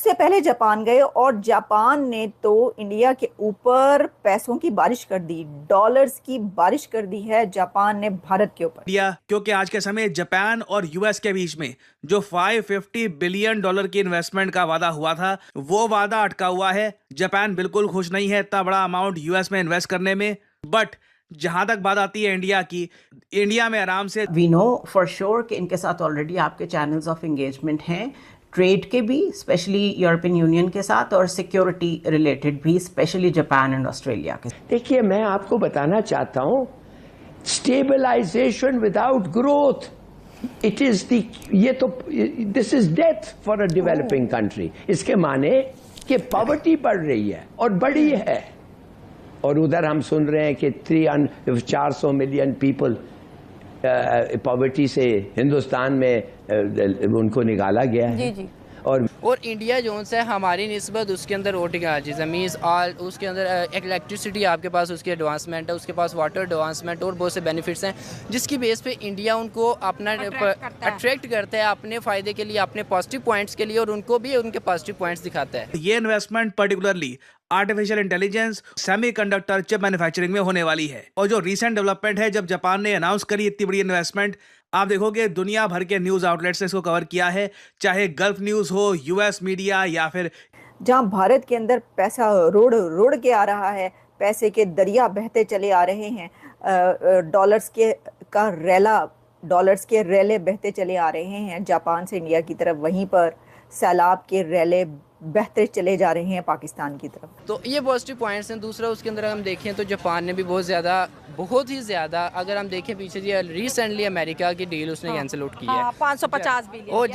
उससे पहले जापान गए और जापान ने तो इंडिया के ऊपर पैसों की बारिश कर दी, डॉलर्स की बारिश कर दी है जापान ने भारत के ऊपर। इंडिया, क्योंकि आज के समय जापान और यूएस के बीच में जो 550 बिलियन डॉलर की इन्वेस्टमेंट का वादा हुआ था, वो वादा अटका हुआ है। जापान बिल्कुल खुश नहीं है इतना बड़ा अमाउंट यूएस में इन्वेस्ट करने में। बट जहां तक बात आती है इंडिया की, इंडिया में आराम से वी नो फॉर श्योर कि इनके साथ ऑलरेडी आपके चैनल्स ऑफ एंगेजमेंट हैं, ट्रेड के भी, स्पेशली यूरोपियन यूनियन के साथ, और सिक्योरिटी रिलेटेड भी, स्पेशली जापान एंड ऑस्ट्रेलिया के। देखिए, मैं आपको बताना चाहता हूं, stabilization without growth, it is this is death for a developing country. इसके माने कि पॉवर्टी बढ़ रही है और बड़ी है, और उधर हम सुन रहे हैं कि 400 मिलियन पीपल पॉवर्टी से हिंदुस्तान में उनको निकाला गया है। जी जी। और इंडिया जो है हमारी निस्बत उसके अंदर और टेक्नोलॉजी ज़मीन ऑल, उसके अंदर इलेक्ट्रिसिटी आपके पास, उसकी एडवांसमेंट है, उसके पास वाटर एडवांसमेंट और बहुत से बेनिफिट्स हैं, जिसकी बेस पे इंडिया उनको अपना अट्रैक्ट करता है अपने फ़ायदे के लिए, अपने पॉजिटिव पॉइंट्स के लिए, और उनको भी उनके पॉजिटिव पॉइंट्स दिखाता है। ये investment particularly artificial intelligence, semiconductor chip manufacturing में होने वाली है। और जो रीसेंट डेवलपमेंट है, जब जापान ने अनाउंस करी इतनी बड़ी इन्वेस्टमेंट, आप देखोगे दुनिया भर के न्यूज आउटलेट्स ने इसको कवर किया है, चाहे गल्फ न्यूज हो, यूएस मीडिया, या फिर जहां भारत के अंदर पैसा रोड़ रोड़ के आ रहा है, पैसे के दरिया बहते चले आ रहे हैं, डॉलर्स के रेले बहते चले आ रहे हैं जापान से इंडिया की तरफ, वहीं पर सैलाब के रेले बहते चले जा रहे हैं पाकिस्तान की तरफ। तो ये पॉजिटिव पॉइंट्स हैं। दूसरा, उसके अंदर हम देखें तो जापान ने भी बहुत ही ज़्यादा, अगर हम देखें पीछे जी, रिसेंटली अमेरिका की डील उसने कैंसिल आउट की है, 550 बिलियन। और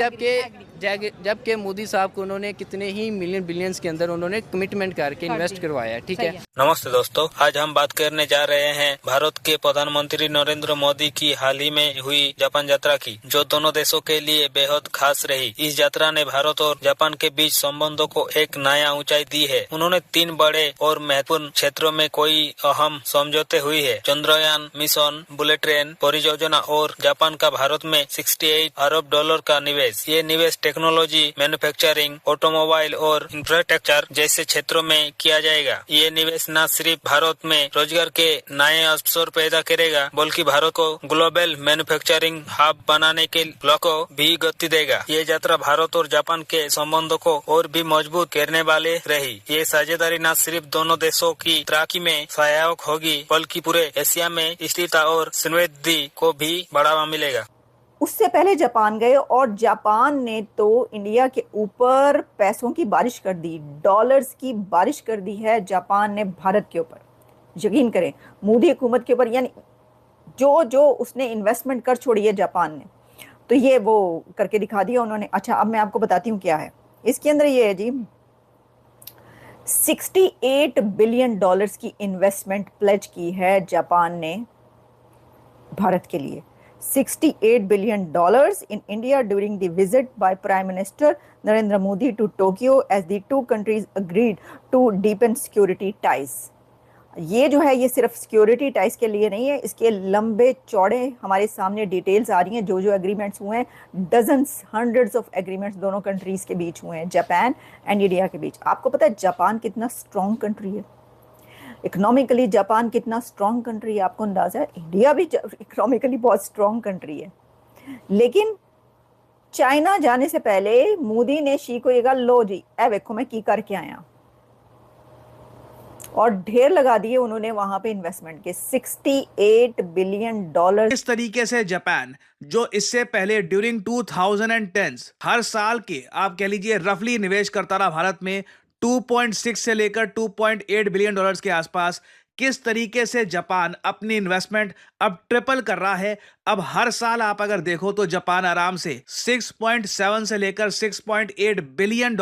जबकि मोदी साहब को उन्होंने कितने ही बिलियंस के अंदर उन्होंने कमिटमेंट करके इन्वेस्ट करवाया। ठीक है। नमस्ते दोस्तों, आज हम बात करने जा रहे हैं भारत के प्रधानमंत्री नरेंद्र मोदी की हाल ही में हुई जापान यात्रा की, जो दोनों देशों के लिए बेहद खास रही। इस यात्रा ने भारत और जापान के बीच संबंधों को एक नया ऊंचाई दी है। उन्होंने 3 बड़े और महत्वपूर्ण क्षेत्रों में कोई अहम समझौते हुए है: चंद्रयान मिशन, बुलेट ट्रेन परियोजना और जापान का भारत में $68 अरब का निवेश। ये निवेश टेक्नोलॉजी, मैन्युफैक्चरिंग, ऑटोमोबाइल और इंफ्रास्ट्रक्चर जैसे क्षेत्रों में किया जाएगा। ये निवेश न सिर्फ भारत में रोजगार के नए अवसर पैदा करेगा, बल्कि भारत को ग्लोबल मैन्युफैक्चरिंग हब बनाने के लक्ष्य को भी गति देगा। ये यात्रा भारत और जापान के संबंधों को और भी मजबूत करने वाले रही। ये साझेदारी न सिर्फ दोनों देशों की तरक्की में सहायक होगी, बल्कि पूरे एशिया में स्थिरता और समृद्धि को भी बढ़ावा मिलेगा। उससे पहले जापान गए और जापान ने तो इंडिया के ऊपर पैसों की बारिश कर दी, डॉलर्स की बारिश कर दी है जापान ने भारत के ऊपर। यकीन करें, मोदी हुकूमत के ऊपर, यानी जो जो उसने इन्वेस्टमेंट कर छोड़ी है जापान ने, तो ये वो करके दिखा दिया उन्होंने। अच्छा, अब मैं आपको बताती हूँ क्या है इसके अंदर। ये है जी, 68 बिलियन डॉलर्स की इन्वेस्टमेंट प्लेज की है जापान ने भारत के लिए। 68 billion dollars in India during the visit by Prime Minister Narendra Modi to Tokyo as the two countries agreed to deepen security ties. ये जो है, ये सिर्फ सिक्योरिटी टाइज के लिए नहीं है, इसके लंबे चौड़े हमारे सामने डिटेल्स आ रही हैं। जो जो एग्रीमेंट्स हुए हैं, डजन्स, हंड्रेड्स ऑफ एग्रीमेंट्स दोनों कंट्रीज के बीच हुए हैं, जापान एंड इंडिया के बीच। आपको पता है जापान कितना स्ट्रॉन्ग कंट्री है, इकोनॉमिकली जापान कितना स्ट्रॉन्ग कंट्री है, आपको अंदाजा है? इंडिया भी इकोनॉमिकली बहुत स्ट्रॉन्ग कंट्री है, लेकिन चाइना जाने से पहले मोदी ने शी को ये कहा, लो जी ए देखो मैं की करके आया, और ढेर लगा दिए उन्होंने वहां पे इन्वेस्टमेंट के $68 बिलियन। इस तरीके से जापान, जो इससे पहले ड्यूरिंग 2010 हर साल के आप कह लीजिए रफली निवेश करता रहा भारत में 2.6 से लेकर $2.8 बिलियन के आसपास, किस तरीके से जापान अपनी इन्वेस्टमेंट अब ट्रिपल कर रहा है। अब हर साल आप अगर देखो तो जापान आराम से 6.7 से लेकर $6.8 बिलियन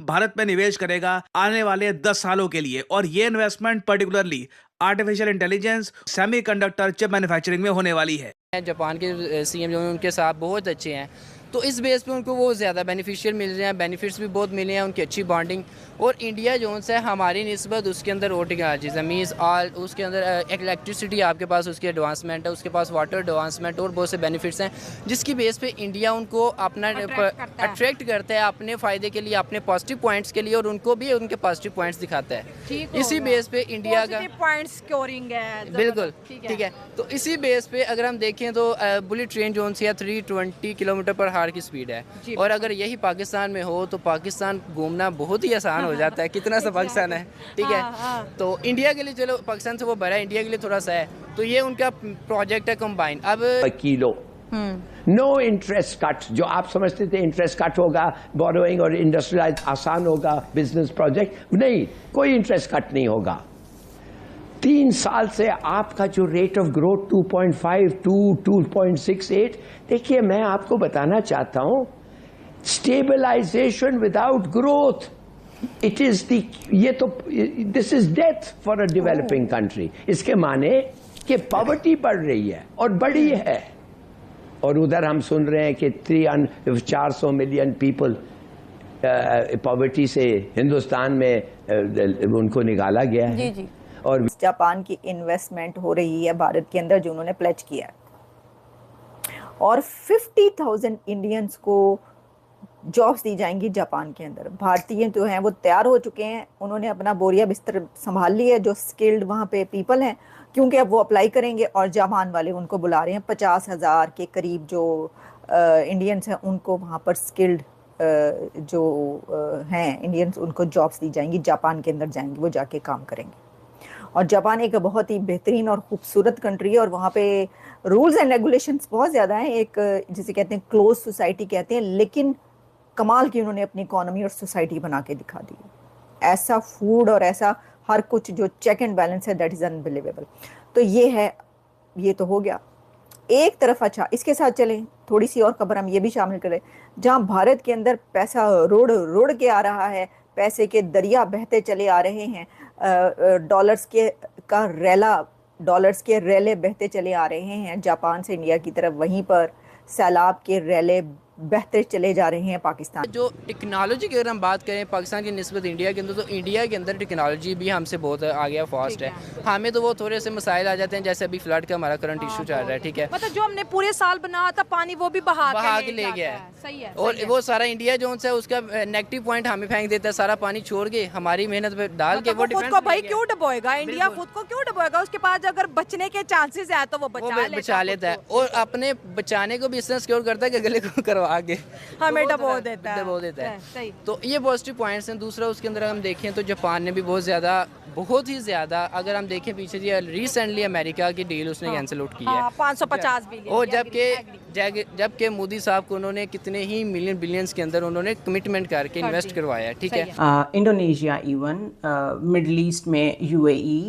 भारत में निवेश करेगा आने वाले 10 सालों के लिए। और ये investment particularly artificial intelligence, semiconductor chip manufacturing में होने वाली है। जापान के सीएम जो उनके साथ बहुत अच्छे हैं, तो इस बेस पे उनको वो ज़्यादा बेनिफिशियल मिल रहे हैं, बेनिफिट्स भी बहुत मिले हैं, उनकी अच्छी बॉन्डिंग। और इंडिया जो है हमारी निस्बत उसके अंदर और टेक्नोलॉजी ज़मीन ऑल उसके अंदर इलेक्ट्रिसिटी आपके पास उसकी एडवांसमेंट है, उसके पास वाटर एडवांसमेंट और बहुत से बेनिफिट्स हैं, जिसकी बेस पे इंडिया उनको अपना अट्रैक्ट करता है अपने फ़ायदे के लिए, अपने पॉजिटिव पॉइंट्स के लिए, और उनको भी उनके पॉजिटिव पॉइंट्स दिखाता है। इसी बेस पे इंडिया का पॉइंट स्कोरिंग है, बिल्कुल ठीक है। तो इसी बेस पे अगर हम देखें तो बुलेट ट्रेन जो है 320 किलोमीटर पर हार की स्पीड है, और अगर यही पाकिस्तान में हो तो पाकिस्तान घूमना बहुत ही आसान हो जाता है। कितना सा पाकिस्तान है, ठीक है। तो इंडिया के लिए चलो पाकिस्तान से वो बड़ा है, इंडिया के लिए थोड़ा सा है, तो ये उनका प्रोजेक्ट है कंबाइन। अब किलो नो इंटरेस्ट कट, जो आप समझते थे इंटरेस्ट कट होगा, बोरोइंग और इंडस्ट्रियलाइज आसान होगा, बिजनेस प्रोजेक्ट नहीं, कोई इंटरेस्ट कट नहीं होगा। 3 साल से आपका जो रेट ऑफ ग्रोथ 2.52 2.68, देखिए मैं आपको बताना चाहता हूं, stabilization without growth it is the, ये तो this is death for a developing country. इसके माने कि पॉवर्टी बढ़ रही है और बढ़ी है, और उधर हम सुन रहे हैं कि 400 मिलियन पीपल पॉवर्टी से हिंदुस्तान में उनको निकाला गया है। जी जी। और जापान की इन्वेस्टमेंट हो रही है भारत के अंदर जो उन्होंने प्लेज किया है, और 50,000 इंडियंस को जॉब्स दी जाएंगी जापान के अंदर। भारतीय जो हैं वो तैयार हो चुके हैं, उन्होंने अपना बोरिया बिस्तर संभाल लिया है, जो स्किल्ड वहाँ पे पीपल हैं, क्योंकि अब वो अप्लाई करेंगे और जापान वाले उनको बुला रहे हैं। 50,000 के करीब जो इंडियंस हैं उनको वहाँ पर स्किल्ड जो हैं इंडियंस, उनको जॉब्स दी जाएंगी, जापान के अंदर जाएंगे, वो जाके काम करेंगे। और जापान एक बहुत ही बेहतरीन और खूबसूरत कंट्री है, और वहाँ पे रूल्स एंड रेगुलेशंस बहुत ज़्यादा हैं, एक जिसे कहते हैं क्लोज सोसाइटी कहते हैं, लेकिन कमाल की उन्होंने अपनी इकोनॉमी और सोसाइटी बना के दिखा दी। ऐसा फूड और ऐसा हर कुछ जो चेक एंड बैलेंस है, दैट इज़ अनबिलीवेबल। तो ये है, ये तो हो गया एक तरफ। अच्छा, इसके साथ चलें, थोड़ी सी और खबर हम ये भी शामिल करें, जहाँ भारत के अंदर पैसा रुड़ के आ रहा है, पैसे के दरिया बहते चले आ रहे हैं, डॉलर्स के रेले बहते चले आ रहे हैं जापान से इंडिया की तरफ, वहीं पर सैलाब के रेले बहते चले जा रहे हैं पाकिस्तान। जो टेक्नोलॉजी की अगर हम बात करें पाकिस्तान की निस्बत इंडिया के अंदर, तो इंडिया के अंदर टेक्नोलॉजी भी हमसे बहुत आगे फास्ट है। हमें तो वो थोड़े से मसाइल आ जाते हैं, जैसे अभी फ्लड का हमारा करंट इशू चल रहा है, ठीक है। मतलब जो हमने पूरे साल बनाया था पानी, वो भी बहा के ले गया है। सही है। और वो सारा इंडिया जो है उसका नेगेटिव पॉइंट हमें फेंक देता है, सारा पानी छोड़ के हमारी मेहनत पे डाल के। वो खुद को भाई क्यों डबोएगा इंडिया, खुद को क्यों डबोएगा? उसके पास अगर बचने के चांसेस है तो वो बचा लेता है, और अपने बचाने को भी इस तरह सिक्योर करता है कि अगले को करवा के हमें डबो देता है। सही। तो ये पॉजिटिव पॉइंट्स हैं। दूसरा उसके अंदर हम देखें तो जापान ने भी बहुत ही ज़्यादा अगर हम देखें पीछे जी, रिसेंटली अमेरिका की डील उसने कैंसिल आउट की है, 550 बिलियन। और जबकि मोदी साहब को उन्होंने कितने ही बिलियंस के अंदर उन्होंने कमिटमेंट करके इन्वेस्ट करवाया, ठीक है। इंडोनेशिया, इवन मिडल ईस्ट में UAE,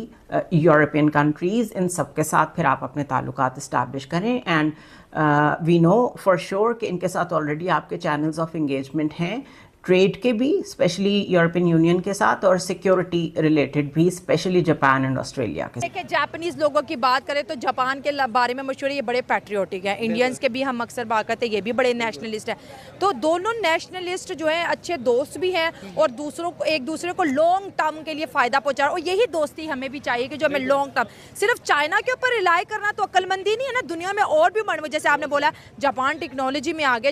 यूरोपियन कंट्रीज़, इन सब के साथ फिर आप अपने ताल्लुकात इस्टेब्लिश करें। And we know for sure कि इनके साथ ऑलरेडी आपके चैनल्स ऑफ इंगेजमेंट हैं, ट्रेड के भी स्पेशली यूरोपियन यूनियन के साथ, और सिक्योरिटी रिलेटेड भी स्पेशली जापान एंड ऑस्ट्रेलिया के साथ। जापानीज लोगों की बात करें तो जापान के बारे में मशहूर है, ये बड़े पैट्रियोटिक हैं। इंडियंस के भी हम अक्सर बात करते हैं, ये भी बड़े नेशनलिस्ट हैं। तो दोनों नेशनलिस्ट जो हैं अच्छे दोस्त भी हैं, और एक दूसरे को लॉन्ग टर्म के लिए फ़ायदा पहुँचा, और यही दोस्ती हमें भी चाहिए कि जो हमें लॉन्ग टर्म, सिर्फ चाइना के ऊपर रिलाई करना तो अक्लमंदी नहीं है ना। दुनिया में और भी जैसे आपने बोला जापान टेक्नोलॉजी में आ गया,